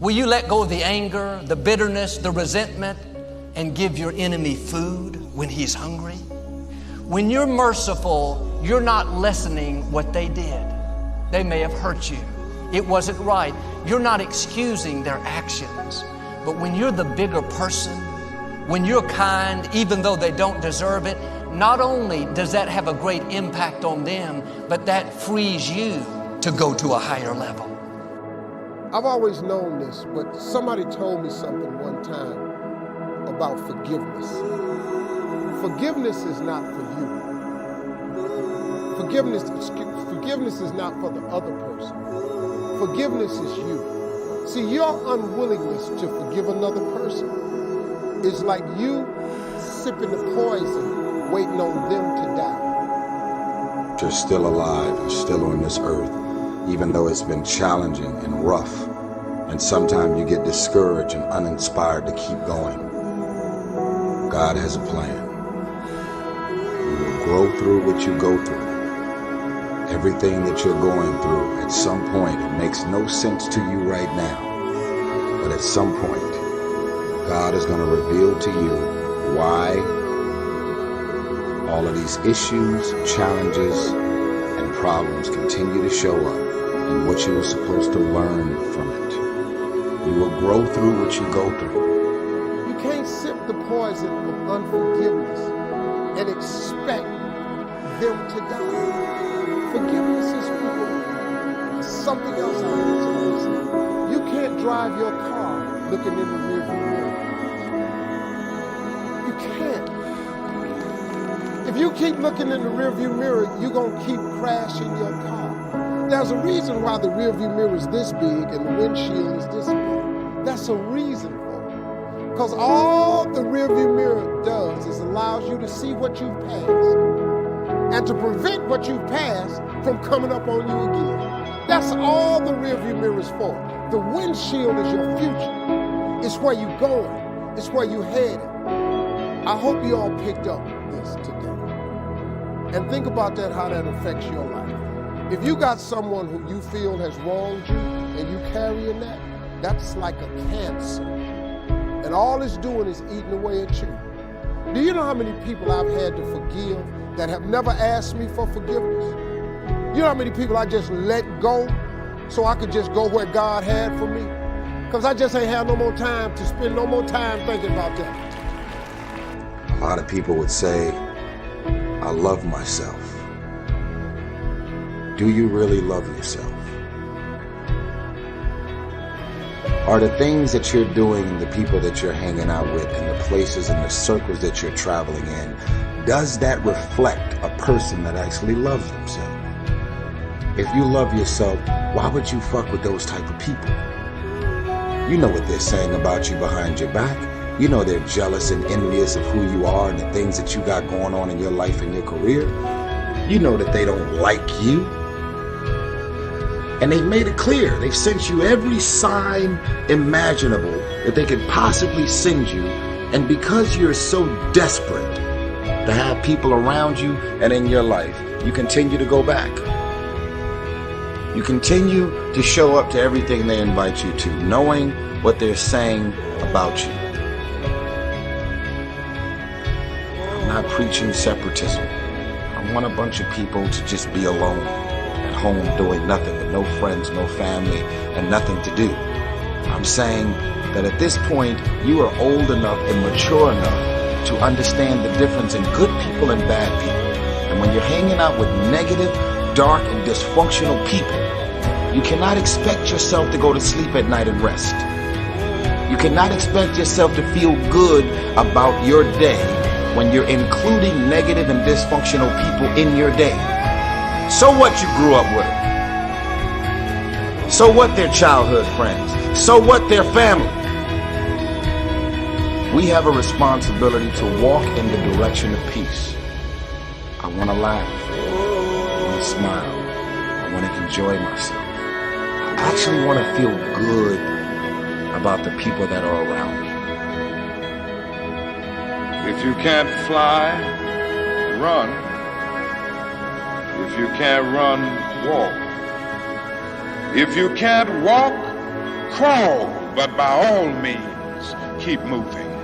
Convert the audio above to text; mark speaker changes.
Speaker 1: Will you let go of the anger, the bitterness, the resentment, and give your enemy food when he's hungry? When you're merciful, you're not lessening what they did. They may have hurt you. It wasn't right. You're not excusing their actions. But when you're the bigger person, when you're kind, even though they don't deserve it, not only does that have a great impact on them, but that frees you to go to a higher level.
Speaker 2: I've always known this, but somebody told me something one time about forgiveness. Forgiveness is not for you. Forgiveness is not for the other person. Forgiveness is you. See, your unwillingness to forgive another person is like you sipping the poison, waiting on them to die.
Speaker 3: You're still alive, you're still on this earth, even though it's been challenging and rough. And sometimes you get discouraged and uninspired to keep going. God has a plan. You will grow through what you go through. Everything that you're going through, at some point, it makes no sense to you right now. But at some point, God is going to reveal to you why all of these issues, challenges, and problems continue to show up and what you were supposed to learn from it. You will grow through what you go through.
Speaker 2: You can't sip the poison of unforgiveness and expect them to die. Forgiveness is real. Something else I heard somebody say. You can't drive your car looking in the rearview mirror. You can't. If you keep looking in the rearview mirror, you're going to keep crashing your car. There's a reason why the rearview mirror is this big and the windshield is this big. That's a reason for it. Because all the rearview mirror does is allows you to see what you've passed and to prevent what you've passed from coming up on you again. That's all the rearview mirror is for. The windshield is your future. It's where you're going. It's where you're headed. I hope you all picked up this today. And think about that, how that affects your life. If you got someone who you feel has wronged you and you carrying that, that's like a cancer. And all it's doing is eating away at you. Do you know how many people I've had to forgive that have never asked me for forgiveness? You know how many people I just let go so I could just go where God had for me? Because I just ain't have no more time to spend no more time thinking about that.
Speaker 3: A lot of people would say, I love myself. Do you really love yourself? Are the things that you're doing, the people that you're hanging out with, and the places and the circles that you're traveling in, does that reflect a person that actually loves themselves? If you love yourself, why would you fuck with those type of people? You know what they're saying about you behind your back. You know they're jealous and envious of who you are and the things that you got going on in your life and your career. You know that they don't like you. And they've made it clear. They've sent you every sign imaginable that they could possibly send you. And because you're so desperate to have people around you and in your life, you continue to go back. You continue to show up to everything they invite you to, knowing what they're saying about you. I'm not preaching separatism. I want a bunch of people to just be alone at home doing nothing, with no friends, no family, and nothing to do. I'm saying that at this point, you are old enough and mature enough to understand the difference in good people and bad people. And when you're hanging out with negative, dark, and dysfunctional people, you cannot expect yourself to go to sleep at night and rest. You cannot expect yourself to feel good about your day when you're including negative and dysfunctional people in your day. So what you grew up with them? So what their childhood friends? So what their family? We have a responsibility to walk in the direction of peace. I want to laugh. I want to smile. I want to enjoy myself. I actually want to feel good about the people that are around me.
Speaker 4: If you can't fly, run. If you can't run, walk. If you can't walk, crawl. but by all means, keep moving.